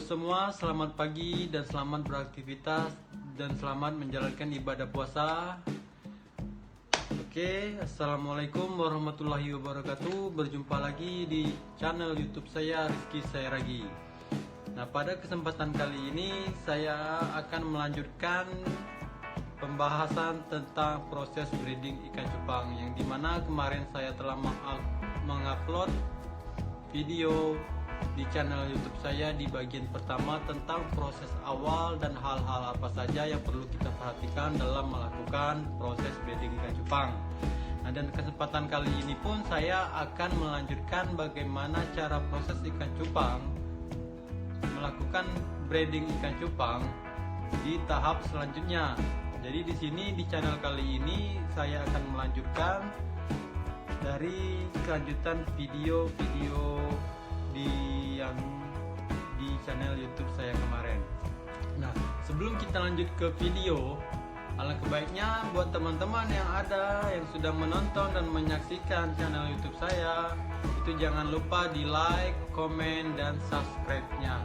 semua, selamat pagi dan selamat beraktivitas dan selamat menjalankan ibadah puasa. Oke, assalamualaikum warahmatullahi wabarakatuh. Berjumpa lagi di channel YouTube saya, Rizky Sairagi. Nah, pada kesempatan kali ini saya akan melanjutkan pembahasan tentang proses breeding ikan cupang, yang dimana kemarin saya telah mengupload video di channel YouTube saya di bagian pertama tentang proses awal dan hal-hal apa saja yang perlu kita perhatikan dalam melakukan proses breeding ikan cupang. Nah, dan kesempatan kali ini pun saya akan melanjutkan bagaimana cara proses ikan cupang melakukan breeding ikan cupang di tahap selanjutnya. Jadi di sini di channel kali ini saya akan melanjutkan dari kelanjutan video-video di channel YouTube saya kemarin. Nah, sebelum kita lanjut ke video, alangkah baiknya buat teman-teman yang sudah menonton dan menyaksikan channel YouTube saya, itu jangan lupa di like, komen, dan subscribe-nya.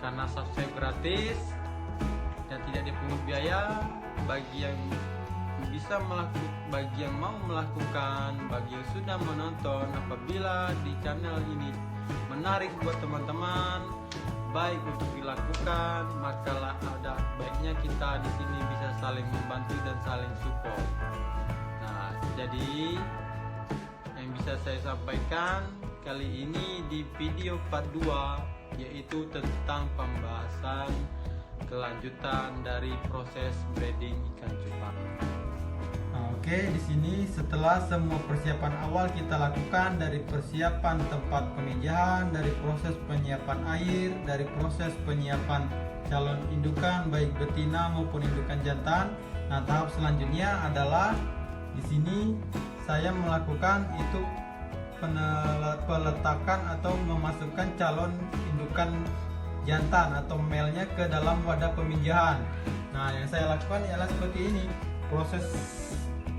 Karena subscribe gratis dan tidak dipungut biaya bagi yang mau melakukan, bagi yang sudah menonton. Apabila di channel ini menarik buat teman-teman, baik untuk dilakukan, maka ada baiknya kita di sini bisa saling membantu dan saling support. Nah, jadi yang bisa saya sampaikan kali ini di video part 2 yaitu tentang pembahasan kelanjutan dari proses breeding ikan cupang. Oke, di sini setelah semua persiapan awal kita lakukan, dari persiapan tempat pemijahan, dari proses penyiapan air, dari proses penyiapan calon indukan baik betina maupun indukan jantan. Nah, tahap selanjutnya adalah di sini saya melakukan itu peletakan atau memasukkan calon indukan jantan atau male-nya ke dalam wadah pemijahan. Nah, yang saya lakukan ialah seperti ini. Proses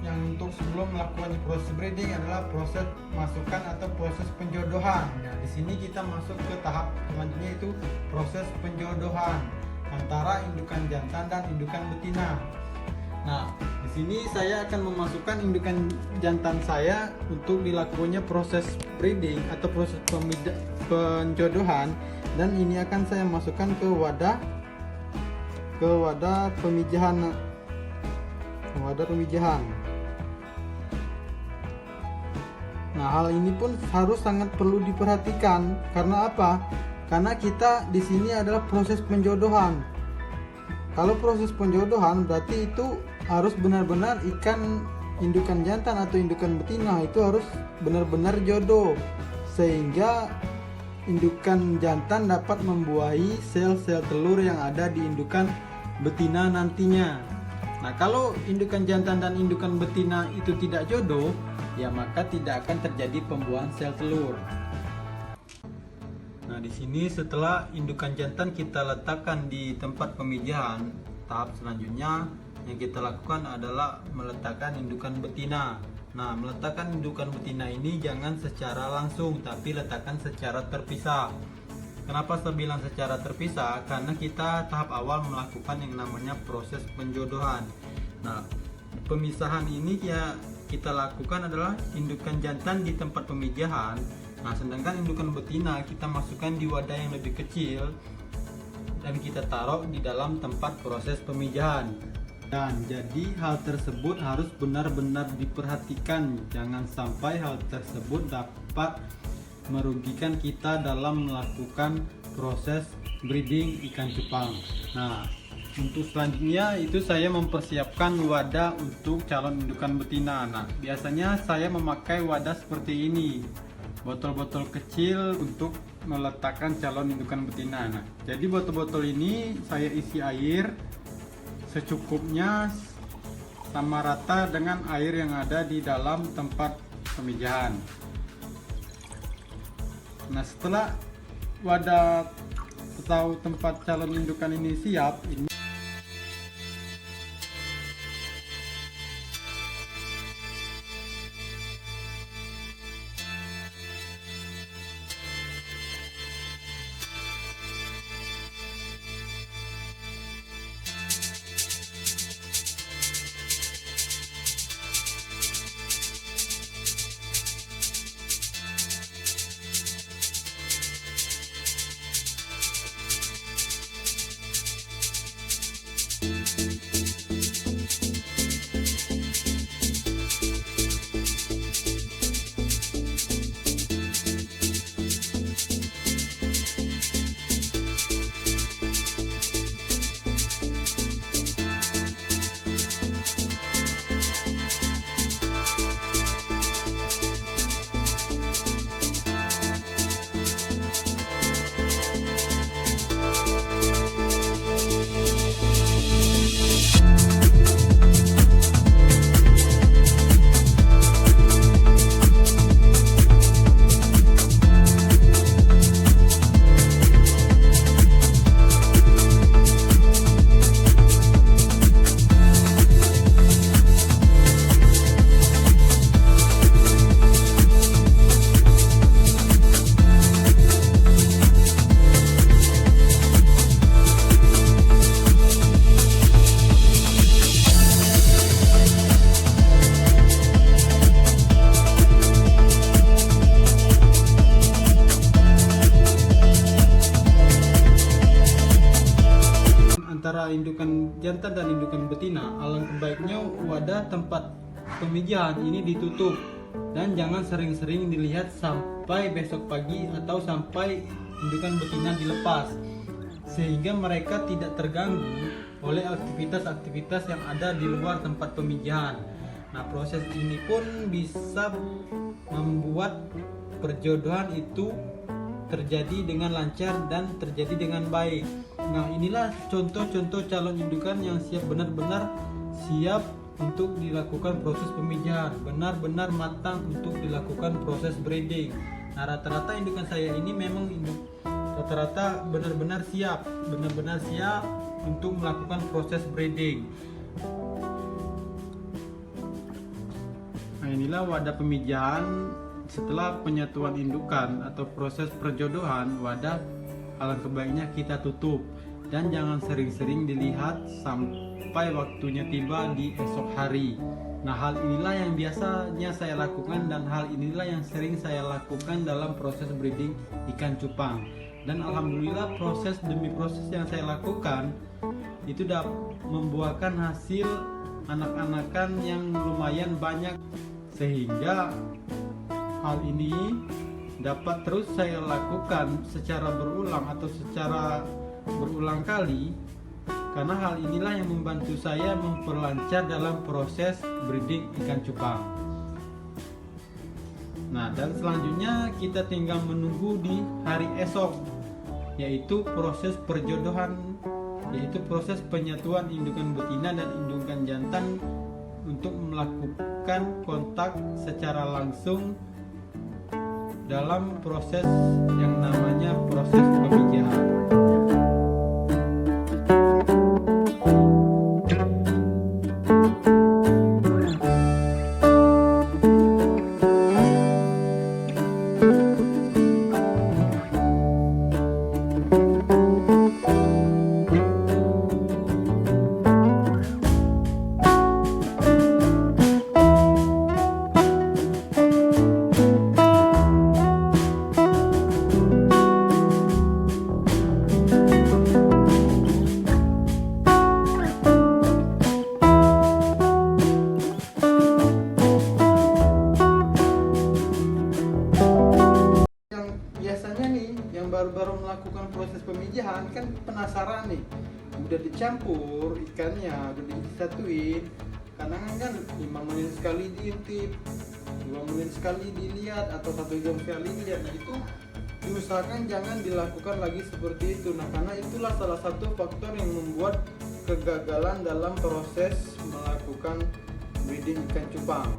yang untuk sebelum melakukan proses breeding adalah proses masukkan atau proses penjodohan. Nah, di sini kita masuk ke tahap selanjutnya, itu proses penjodohan antara indukan jantan dan indukan betina. Nah, di sini saya akan memasukkan indukan jantan saya untuk dilakukannya proses breeding atau proses penjodohan, dan ini akan saya masukkan ke wadah pemijahan. Nah, hal ini pun harus sangat perlu diperhatikan. Karena apa? Karena kita di sini adalah proses penjodohan. Kalau proses penjodohan berarti itu harus benar-benar ikan indukan jantan atau indukan betina itu harus benar-benar jodoh, sehingga indukan jantan dapat membuahi sel-sel telur yang ada di indukan betina nantinya. Nah, kalau indukan jantan dan indukan betina itu tidak jodoh, ya maka tidak akan terjadi pembuahan sel telur. Nah, di sini setelah indukan jantan kita letakkan di tempat pemijahan, tahap selanjutnya yang kita lakukan adalah meletakkan indukan betina. Nah, meletakkan indukan betina ini jangan secara langsung, tapi letakkan secara terpisah. Kenapa saya bilang secara terpisah? Karena kita tahap awal melakukan yang namanya proses penjodohan. Nah, pemisahan ini ya kita lakukan adalah indukan jantan di tempat pemijahan. Nah, sedangkan indukan betina kita masukkan di wadah yang lebih kecil dan kita taruh di dalam tempat proses pemijahan. Dan jadi hal tersebut harus benar-benar diperhatikan. Jangan sampai hal tersebut dapat merugikan kita dalam melakukan proses breeding ikan cupang. Nah, untuk selanjutnya itu saya mempersiapkan wadah untuk calon indukan betina. Nah, biasanya saya memakai wadah seperti ini, botol-botol kecil untuk meletakkan calon indukan betina. Nah, jadi botol-botol ini saya isi air secukupnya sama rata dengan air yang ada di dalam tempat pemijahan. Nah, setelah wadah atau tempat calon indukan ini siap, jantan dan indukan betina, alangkah baiknya wadah tempat pemijahan ini ditutup dan jangan sering-sering dilihat sampai besok pagi atau sampai indukan betina dilepas, sehingga mereka tidak terganggu oleh aktivitas-aktivitas yang ada di luar tempat pemijahan. Nah, proses ini pun bisa membuat perjodohan itu terjadi dengan lancar dan terjadi dengan baik. Nah, inilah contoh-contoh calon indukan yang benar-benar siap untuk dilakukan proses pemijahan, benar-benar matang untuk dilakukan proses breeding. Nah, rata-rata indukan saya ini memang rata-rata benar-benar siap untuk melakukan proses breeding. Nah, inilah wadah pemijahan setelah penyatuan indukan atau proses perjodohan. Wadah alangkah baiknya kita tutup dan jangan sering-sering dilihat sampai waktunya tiba di esok hari. Nah, hal inilah yang biasanya saya lakukan dan hal inilah yang sering saya lakukan dalam proses breeding ikan cupang. Dan alhamdulillah proses demi proses yang saya lakukan itu dapat membuahkan hasil anak-anakan yang lumayan banyak, sehingga hal ini dapat terus saya lakukan secara berulang atau secara berulang kali, karena hal inilah yang membantu saya memperlancar dalam proses breeding ikan cupang. Nah, dan selanjutnya kita tinggal menunggu di hari esok, yaitu proses perjodohan, yaitu proses penyatuan indukan betina dan indukan jantan untuk melakukan kontak secara langsung dalam proses yang namanya proses pemijahan. Baru-baru melakukan proses pemijahan kan penasaran nih, udah dicampur ikannya, udah disatuin, kadang kan 5 menit sekali diintip, 2 menit sekali dilihat, atau 1 jam sekali dilihat. Nah, itu diusahakan jangan dilakukan lagi seperti itu. Nah, karena itulah salah satu faktor yang membuat kegagalan dalam proses melakukan breeding ikan cupang.